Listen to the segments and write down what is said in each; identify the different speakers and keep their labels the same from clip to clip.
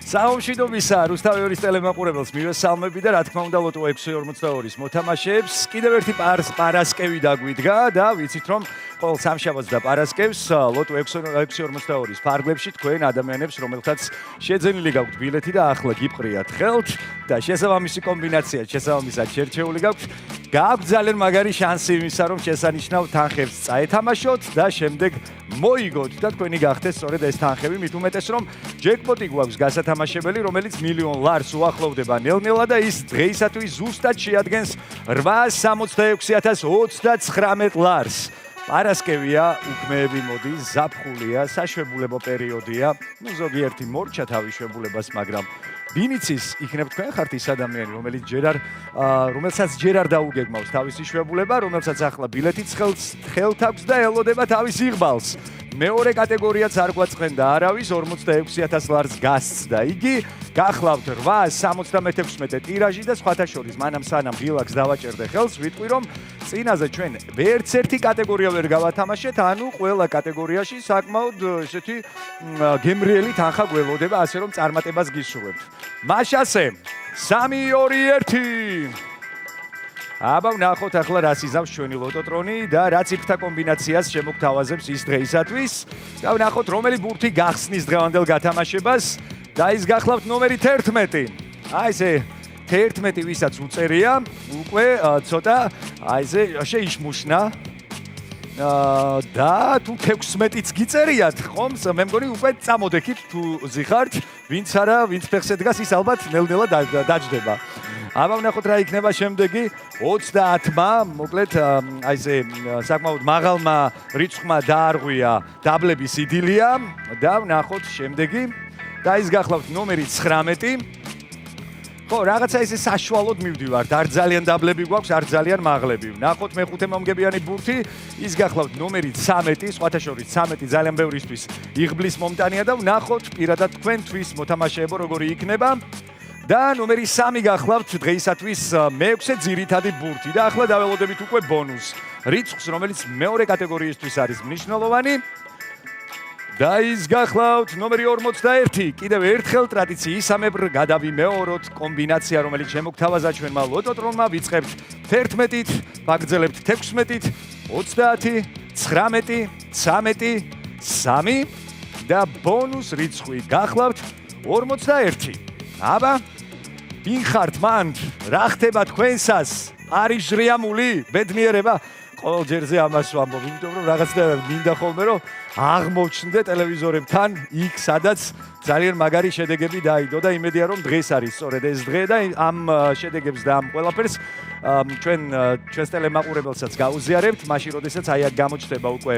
Speaker 1: საომშვიდობისა რუსთავის ტელემაყურებელს მივესალმები და რა თქმა უნდა ლოტო 642-ის მოთამაშეებს კიდევ ერთი პარასკევი დაგვიდგა და ვიცით რომ ყოველ სამშაბათს და პარასკევს ლოტო 642-ის ფარგლებში თქვენ ადამიანებს რომელთაც შეძენილი გაქვთ ბილეთი და ახლა გიპყრიათ ხელთ და შესაბამისი კომბინაცია შესაბამისად შერჩეული გაქვთ ძალიან მაგარი შანსი იმისა რომ შესანიშნავ თანხებს წაეთამაშოთ და შემდეგ მოიგოთ და თქვენი გახდეთ სწორედ ეს თანხები მით უმეტეს რომ ჯეკპოტი გვაქვს გასათამაშებელი რომელიც $1,000,000 ლარს უახლოვდება ნელ-ნელა და ის დღეისათვის ზუსტად შეადგენს 866,039 ლარს პარასკევია უქმეები მოდის ზაფხულია საშვებულებო პერიოდია ну ზოგიერთი მორჩა თავის შვებულებას მაგრამ ბინიცის იქნებ თქვენ ხართ ის ადამიანი რომელსაც ჯერ არ დაუგეგმავს თავისი შვებულება რომელსაც ახლა ბილეთიც ხელთ აქვს და ელოდება თავის იღბალს მეორე კატეგორიაც არ გვაწყენდა არავის 46,000 ლარს გასცდა იგი გახლავთ 876 ტირაჟი და სხვათა შორის მანამ სანამ ღილაკს დავაჭერდე ხელს ვიტყვი რომ წინაზე ჩვენ ვერც ერთი კატეგორია ვერ გავათამაშეთ ანუ ყველა კატეგორიაში საკმაოდ ესეთი გემრიელი თანხა გველოდება ასე რომ წარმატებას გისურვებთ მაშასე 3-2-1 აბა ვნახოთ ახლა რას იზამს ჩვენი ლოტოტრონი და რა ციფრთა კომბინაციას შემოგთავაზებს ის დღეისათვის და ვნახოთ რომელი ბურთი გახსნის დღევანდელ გათამაშებას და ის გახლავთ ნომერი 11 აი ესე 11 ვისაც უწერია უკვე ცოტა აი ესე შეიშმუშნა და თუ 16-იც გიწერიათ ხომ მე მგონი უკვე წამოდექით თუ ზიხართ ვინც არა ვინც ფეხზე დგას ის ალბათ ნელ-ნელა დაჯდება აბა ვნახოთ რა იქნება შემდეგი 30-მა მოკლედ აი ესე საკმაოდ მაღალმა რიცხვმა დაარღვია დაბლების იდილია და ვნახოთ შემდეგი და ის გახლავთ ნომერი 19 ხო, რაღაცა ისე საშუალოდ მივდივართ, არ ძალიან დაბლები გვაქვს, არ ძალიან მაღლები. ვნახოთ მეხუთე მომგებიანი ბურთი, ის გახლავთ ნომერი 13, სხვათა შორის 13 ძალიან ბევრისთვის იღბლის მომტანია და ვნახოთ პირადად თქვენთვის მოთამაშეებო როგორი იქნება. და ნომერი 3 გახლავთ დღეისათვის მეექვსე ძირითადი ბურთი და ახლა დაველოდებით უკვე ბონუს. რიცხვს, რომელიც მეორე კატეგორიისთვის არის მნიშვნელოვანი. და ის გახლავთ ნომერი 41 კიდევ ერთხელ ტრადიციისამებრ გადავიმეოროთ კომბინაცია რომელიც შემოგთავაზა ჩვენმა ლოტოტრონმა ვიწყებთ 11-ით ვაგრძელებთ 16-ით 30 19 13 3 და ბონუს რიცხვი გახლავთ 41 აბა ვინ ხართ მან რა ხდება თქვენსას არის ჟრიამული ბედნიერება ყოველ ჯერზე ამას ვამბობ იმიტომ რომ რაღაცნაირად მინდა ხოლმე რომ აღმოჩნდე ტელევიზორებთან იქ სადაც ძალიან მაგარი შედეგები დაიდო და იმედია რომ დღეს არის სწორედ ეს დღე და ამ შედეგებს და ამ ყველაფერს ჩვენს ტელემაყურებელსაც გაუზიარებთ მაშინ როდესაც აი აქ გამოჩნდება უკვე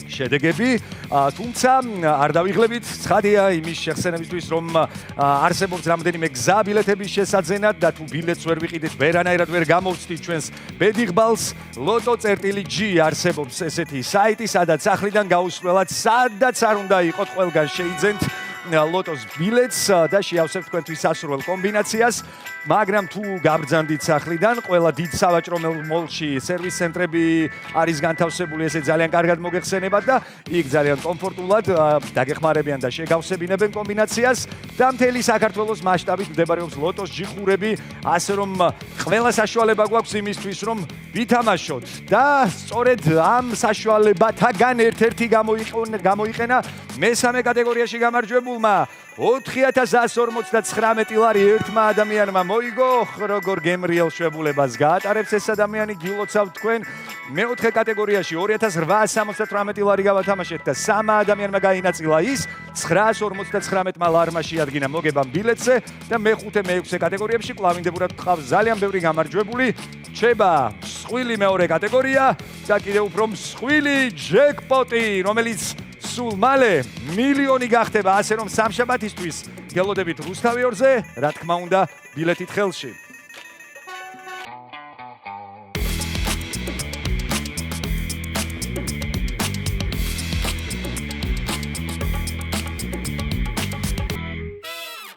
Speaker 1: შედეგები თუმცა არ დავიღლებით ცხადია იმის შეხსენებისთვის რომ არსებობს რამდენიმე გზა ბილეთების შესაძენად და თუ ბილეთს ვერ ვიყიდით ვერანაირად ვერ გამოვცდით ჩვენს ბედილბალს loto.g არსებობს ესეთი საიტი სადაც ახლიდან გაუსვლელად სადაც არ უნდა იყოთ ყველგან შეიძენთ ლოტოს ბილეთს და შეავსებთ თქვენთვის სასურველ კომბინაციას მაგრამ თუ გაბრძანდით სახლიდან ყველა დიდ სავაჭრო მოლში სერვის ცენტრები არის განთავსებული ესე ძალიან კარგად მოგეხსენებათ და იქ ძალიან კომფორტულად დაგეხმარებიან და შეგავსებინებენ კომბინაციას და მთელი საქართველოს მასშტაბით მდებარეობს ლოტოს ჯიხურები ასე რომ ყველა საშუალება გვაქვს იმისთვის რომ ვითამაშოთ და სწორედ ამ საშუალებათაგან ერთ-ერთი გამოიყენა მესამე კატეგორიაში გამარჯვებულმა 4159 ლარი ერთმა ადამიანმა მოიგო როგორ გემრიელ შვებულებას გაატარებს ეს ადამიანი გილოცავთ თქვენ მეოთხე კატეგორიაში 2878 ლარი გავათამაშეთ და სამ ადამიანმა გაინაწილა ის 959 ლარმა შეადგინა მოგებამ ბილეთზე და მეხუთე მეექვსე კატეგორიებში კლავინდებურად გყავს ძალიან ბევრი გამარჯვებული რჩება მსხვილი მეორე კატეგორია და კიდევ უფრო მსხვილი ჯეკპოტი რომელიც სულ მალე $1,000,000 გახდება ასე რომ სამშაბათისთვის გელოდებით რუსთავი ორზე რა თქმა უნდა ბილეთით ხელში